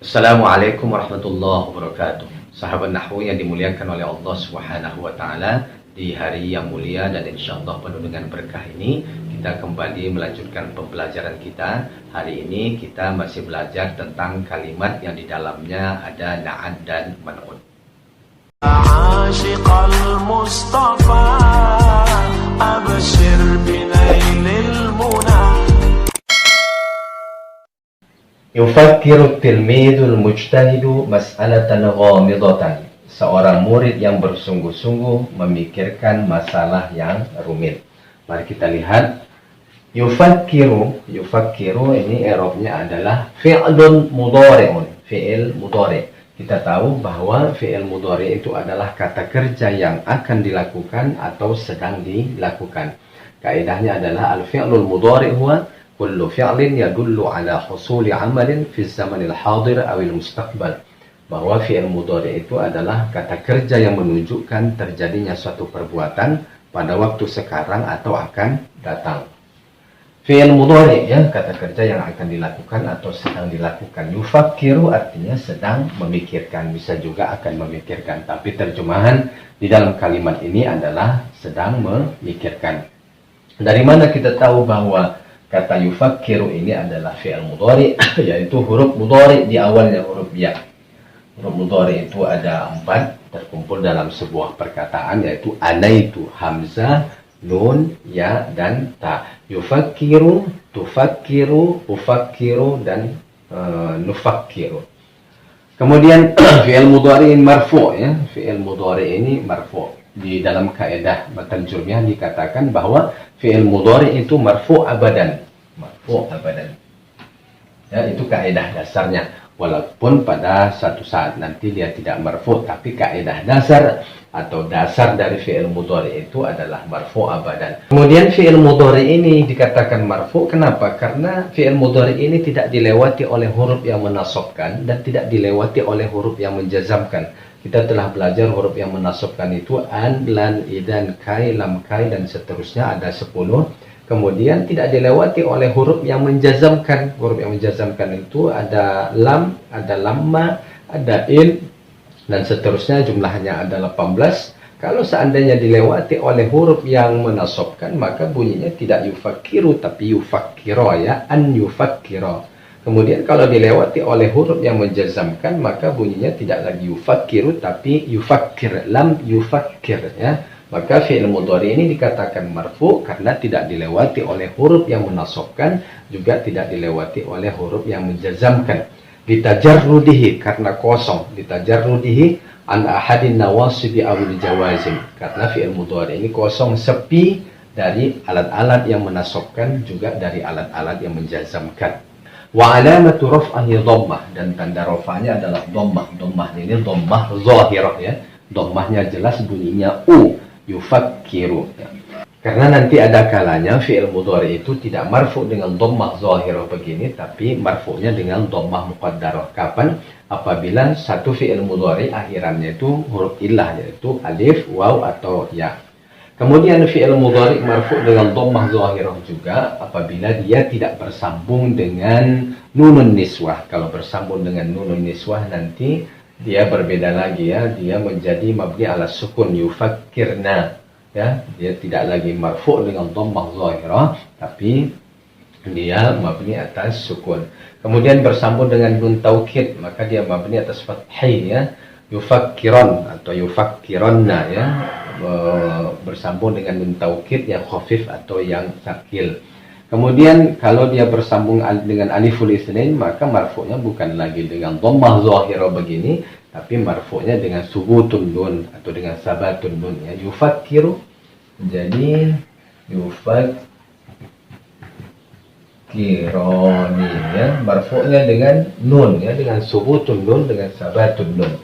Assalamualaikum warahmatullahi wabarakatuh. Sahabat Nahwu yang dimuliakan oleh Allah Subhanahu wa taala, di hari yang mulia dan insyaallah penuh dengan berkah ini, kita kembali melanjutkan pembelajaran kita. Hari ini kita masih belajar tentang kalimat yang di dalamnya ada na'at dan man'ut. Ashiqal Mustafa abshir binailil munah. Yufakkiru tilmidul mujtahidu mas'alatan ghamidatan. Seorang murid yang bersungguh-sungguh memikirkan masalah yang rumit. Mari kita lihat. Yufakkiru ini i'rabnya adalah fi'lun mudhari'un, fi'il mudhari'. Kita tahu bahwa fi'il mudhari' itu adalah kata kerja yang akan dilakukan atau sedang dilakukan. Kaidahnya adalah al-fi'lul mudhari' huwa kullu fi'lin yadullu ala husuli amalin fi zamanil hadir awil mustaqbal. Bahwa fi'il mudhari' itu adalah kata kerja yang menunjukkan terjadinya suatu perbuatan pada waktu sekarang atau akan datang. Fi'il mudhari' ya, kata kerja yang akan dilakukan atau sedang dilakukan. Yufakkiru artinya sedang memikirkan, bisa juga akan memikirkan, tapi terjemahan di dalam kalimat ini adalah sedang memikirkan. Dari mana kita tahu bahwa kata yufakkiru ini adalah fi'il mudhari', yaitu huruf mudhari' di awalnya huruf ya. Huruf mudhari' itu ada 4 terkumpul dalam sebuah perkataan, yaitu anaitu, hamzah, nun, ya, dan ta. Yufakkiru, tufakkiru, ufakkiru, dan nufakkiru. Kemudian fi'il mudhari' marfu' ya. Fi'il mudhari' ini marfu'. Di dalam kaidah matan jurmiyah dikatakan bahwa fi'il mudhari' itu marfu' abadan. Marfu' abadan. Ya, itu kaidah dasarnya. Walaupun pada satu saat nanti dia tidak marfu', tapi kaidah dasar atau dasar dari fi'il mudhari' itu adalah marfu' abadan. Kemudian fi'il mudhari' ini dikatakan marfu', kenapa? Karena fi'il mudhari' ini tidak dilewati oleh huruf yang menasabkan dan tidak dilewati oleh huruf yang menjazamkan. Kita telah belajar huruf yang menasabkan itu an, lan, idan, kai, lam, kai, dan seterusnya ada 10. Kemudian tidak dilewati oleh huruf yang menjazamkan. Huruf yang menjazamkan itu ada lam, ada lamma, ada in, dan seterusnya, jumlahnya ada 18. Kalau seandainya dilewati oleh huruf yang menasabkan, maka bunyinya tidak yufakkiru tapi yufakkiro ya, an yufakkiro. Kemudian kalau dilewati oleh huruf yang menjazamkan, maka bunyinya tidak lagi yufakkiru tapi yufakkir, lam yufakkir ya. Maka fi'il mudhari ini dikatakan marfu karena tidak dilewati oleh huruf yang menasabkan, juga tidak dilewati oleh huruf yang menjazamkan. Litajarrudihi, karena kosong. Litajarrudihi an ahadin nawasibi awil jawazim, karena fi'il mudhari ini kosong, sepi dari alat-alat yang menasabkan, juga dari alat-alat yang menjazamkan. Wa alamatu raf'ahi dhammah, dan tanda rafa'nya adalah dhammah. Dhammah ini dhammah zahirah ya. Dhammahnya jelas, bunyinya u, yufakkiru ya. Karena nanti ada kalanya fi'il mudhari itu tidak marfu dengan dhammah zahirah begini, tapi marfu'nya dengan dhammah muqaddarah. Kapan? Apabila satu fi'il mudhari akhirannya itu huruf illah, yaitu alif, waw, atau ya. Kemudian fi'il mudhari marfu' dengan dhammah zahirah juga apabila dia tidak bersambung dengan nunun niswah. Kalau bersambung dengan nunun niswah nanti dia berbeda lagi ya, dia menjadi mabni ala sukun, yufakkirna ya. Dia tidak lagi marfu' dengan dhammah zahirah, tapi dia mabni atas sukun. Kemudian bersambung dengan nun taukid, maka dia mabni atas fathai ya, yufakkiron atau yufakkironna ya. Bersambung dengan nun taukid yang khafif atau yang sakil. Kemudian kalau dia bersambung dengan aliful itsnain, maka marfu'nya bukan lagi dengan dhammah zahirah begini, tapi marfu'nya dengan subutun nun atau dengan sabatun nun ya. Yufakkiru, jadi yufakkironi ya, marfu'nya dengan nun ya, dengan subutun nun, dengan sabatun nun.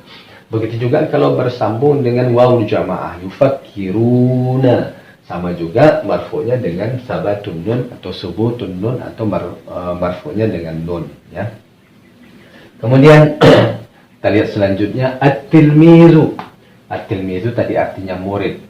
Begitu juga kalau bersambung dengan waw jamaah, yufakkiruna, sama juga marfu'nya dengan sabatun nun atau subutun nun, atau marfu'nya dengan nun ya. Kemudian kita lihat selanjutnya at-tilmizu. At-tilmizu tadi artinya murid.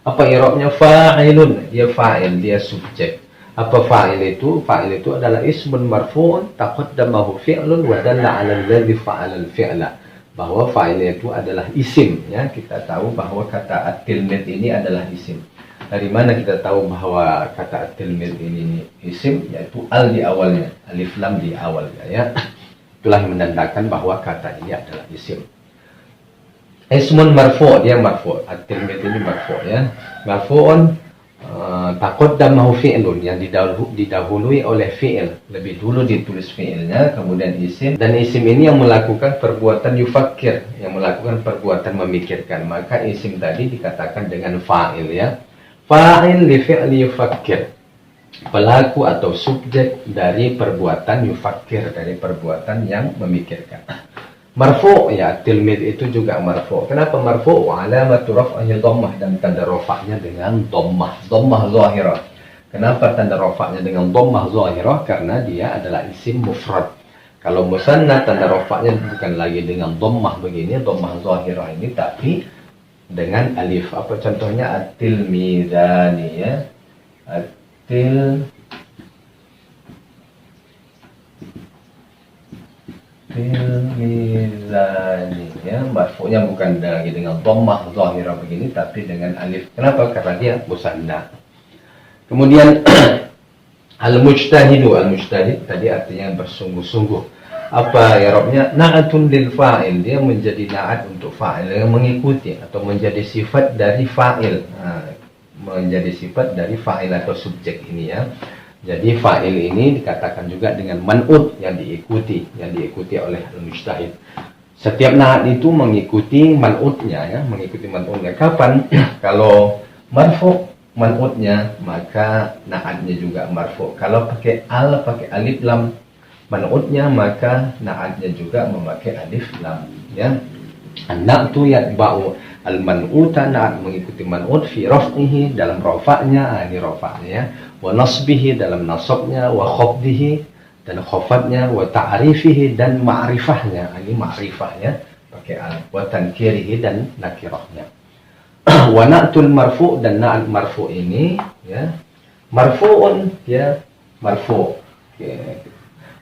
Apa i'rabnya? Fa'ilun, dia fa'il, dia subjek. Apa fa'il itu? Fa'il itu adalah ismun marfu'un taqaddamahu fi'lun wa dalla 'ala alladhi fa'ala al-fi'la. Bahwa fa'il itu adalah isim, ya. Kita tahu bahwa kata at-tilmid ini adalah isim. Dari mana kita tahu bahwa kata at-tilmid ini isim? Yaitu al di awalnya, alif lam di awalnya, ya. Itulah yang menandakan bahwa kata ini adalah isim. Ismun marfu', dia marfu'. At-tilmid ini marfu', ya. Marfu'un taqaddamahu fi'lun, yang didahului oleh fi'il, lebih dulu ditulis fi'ilnya, kemudian isim, dan isim ini yang melakukan perbuatan yufakkir, yang melakukan perbuatan memikirkan, maka isim tadi dikatakan dengan fa'il, ya. Fa'il li fi'li yufakkir, pelaku atau subjek dari perbuatan yufakkir, dari perbuatan yang memikirkan. Marfu', ya, tilmid itu juga marfu'. Kenapa marfu'? Wa alamatu raf'ahnya dhammah, dan tanda rafa'nya dengan dhammah, dhammah zahirah. Kenapa tanda rafa'nya dengan dhammah zahirah? Karena dia adalah isim mufrad. Kalau musanna, tanda rafa'nya bukan lagi dengan dhammah begini, dhammah zahirah ini, tapi dengan alif. Apa contohnya? At-tilmidani, ya. Tilmizani, ya, marfu'nya bukan lagi dengan dhammah zahirah begini, tapi dengan alif. Kenapa? Karena dia musanna. Kemudian al-mujtahidu, al-mujtahid tadi artinya bersungguh-sungguh. Apa i'rabnya? Na'atun lil fa'il, dia menjadi na'at untuk fa'il, yang mengikuti atau menjadi sifat dari fa'il. Nah, menjadi sifat dari fa'il atau subjek ini, ya. Jadi fa'il ini dikatakan juga dengan man'ut, yang diikuti oleh al-mujtahid. Setiap na'at itu mengikuti man'utnya, ya, mengikuti man'utnya. Kapan? Kalau marfu' man'utnya, maka na'atnya juga marfu'. Kalau pakai al, pakai alif lam man'utnya, maka na'atnya juga memakai alif lam, ya. An-na'tu yatba'u al-man'uta, na'at mengikuti man'ut fi raf'ihi, dalam rafa'nya, ini rafa'nya, ya. Wa nasbihi, dalam nasabnya, wa khafdihi, dan khafadnya, wa ta'rifihi, dan ma'rifahnya, ini ma'rifahnya pakai al, wa tankirihi, dan nakirahnya. Wa na'tul marfu', dan na'at marfu' ini, ya, marfu'un, ya, marfu', okay.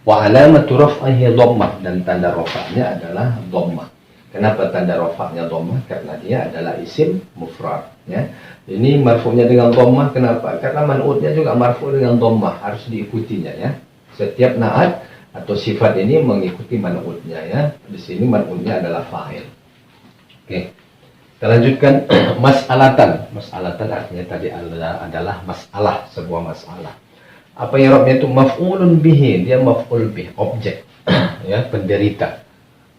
Wa alamatu raf'ihi dhammah, dan tanda rafa'nya adalah dhammah. Kenapa tanda rafa'nya dhammah? Karena dia adalah isim mufrad, ya. Ini marfu'nya dengan dhammah, kenapa? Karena man'utnya juga marfu' dengan dhammah, harus diikutinya, ya. Setiap na'at atau sifat ini mengikuti man'utnya, ya. Di sini man'utnya adalah fa'il. Oke. Kita lanjutkan. Mas'alatan. Mas'alatan artinya tadi adalah masalah, sebuah masalah. Apa yang i'rabnya itu? Maf'ulun bihi, dia maf'ul bih, objek, ya, penderita.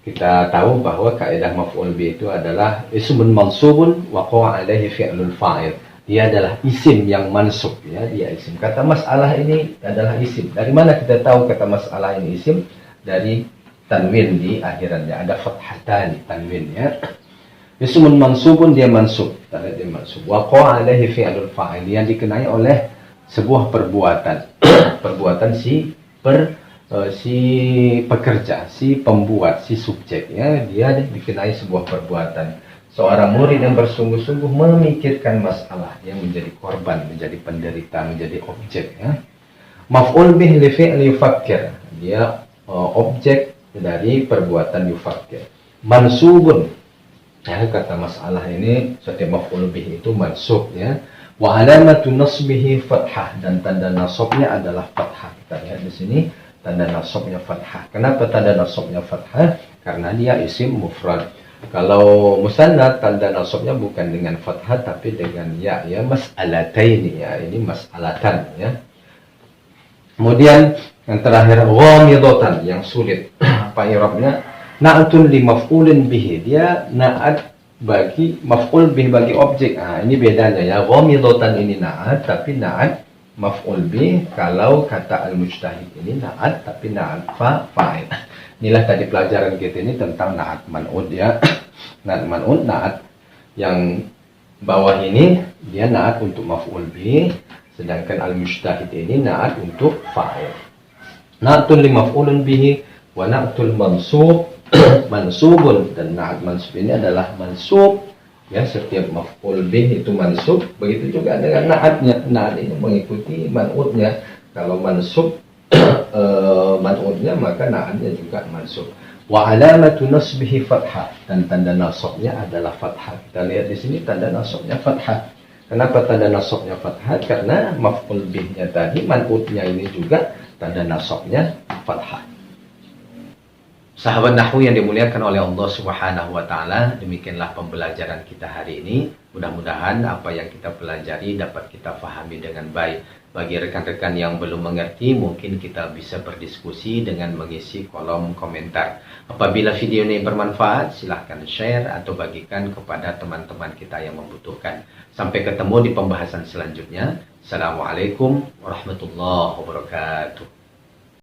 Kita tahu bahwa kaidah maf'ul bih itu adalah ismun mansubun wa qa'a alaihi fi'lul fa'il. Dia adalah isim yang mansub, ya, dia isim. Kata masalah ini adalah isim. Dari mana kita tahu kata masalah ini isim? Dari tanwin di akhirannya, ada fathatan tanwin, ya. Ismun mansubun, dia mansub, dia mansub. Wa qa'a alaihi fi'lul fa'il, yang dikenai oleh sebuah perbuatan. Perbuatan si pekerja, si pembuat, si subjek, ya, dia dikenai sebuah perbuatan. Seorang murid yang bersungguh-sungguh memikirkan masalah, dia menjadi korban, menjadi penderita, menjadi objek, ya. Maf'ul bih li fi'li yufakkir, dia objek dari perbuatan yufakkir. Mansubun, ya, kata masalah ini setiap maf'ul bih itu mansub, ya. Wa alamatu nasbihi fathah, dan tanda nasabnya adalah fathah. Kita lihat di sini. Tanda nasabnya fathah. Kenapa tanda nasabnya fathah? Karena dia isim mufrad. Kalau musanna, tanda nasabnya bukan dengan fathah tapi dengan ya, ya, mas'alataini, ya, ini mas'alatan, ya. Kemudian yang terakhir ghamidatan, yang sulit. Apa i'rabnya? Na'atun li maf'ulin bihi, dia na'at bagi maf'ul bih, bagi objek. Ini bedanya, ya. Ghamidatan ini na'at, tapi na'at maf'ul bih. Kalau kata al-mujtahid ini na'at, tapi na'at fa'il. Inilah tadi pelajaran kita ini tentang na'at man'ud, ya. Na'at man'ud, na'at yang bawah ini dia na'at untuk maf'ul bih, sedangkan al-mujtahid ini na'at untuk fa'il. Na'atul li maf'ulun bihi wa na'atul mansub mansubun, dan na'at mansub ini adalah mansub Ya, setiap maf'ul bih itu mansub, begitu juga dengan na'atnya. Na'at ini mengikuti man'utnya. Kalau mansub man'utnya, maka na'atnya juga mansub. Wa alamatu nasbihi fathah, dan tanda nasabnya adalah fathah. Kita lihat di sini tanda nasabnya fathah. Kenapa tanda nasabnya fathah? Karena maf'ul bihnya tadi, man'utnya ini juga tanda nasabnya fathah. Sahabat Nahwu yang dimuliakan oleh Allah Subhanahu wa Ta'ala, demikianlah pembelajaran kita hari ini. Mudah-mudahan apa yang kita pelajari dapat kita fahami dengan baik. Bagi rekan-rekan yang belum mengerti, mungkin kita bisa berdiskusi dengan mengisi kolom komentar. Apabila video ini bermanfaat, silahkan share atau bagikan kepada teman-teman kita yang membutuhkan. Sampai ketemu di pembahasan selanjutnya. Assalamualaikum warahmatullahi wabarakatuh.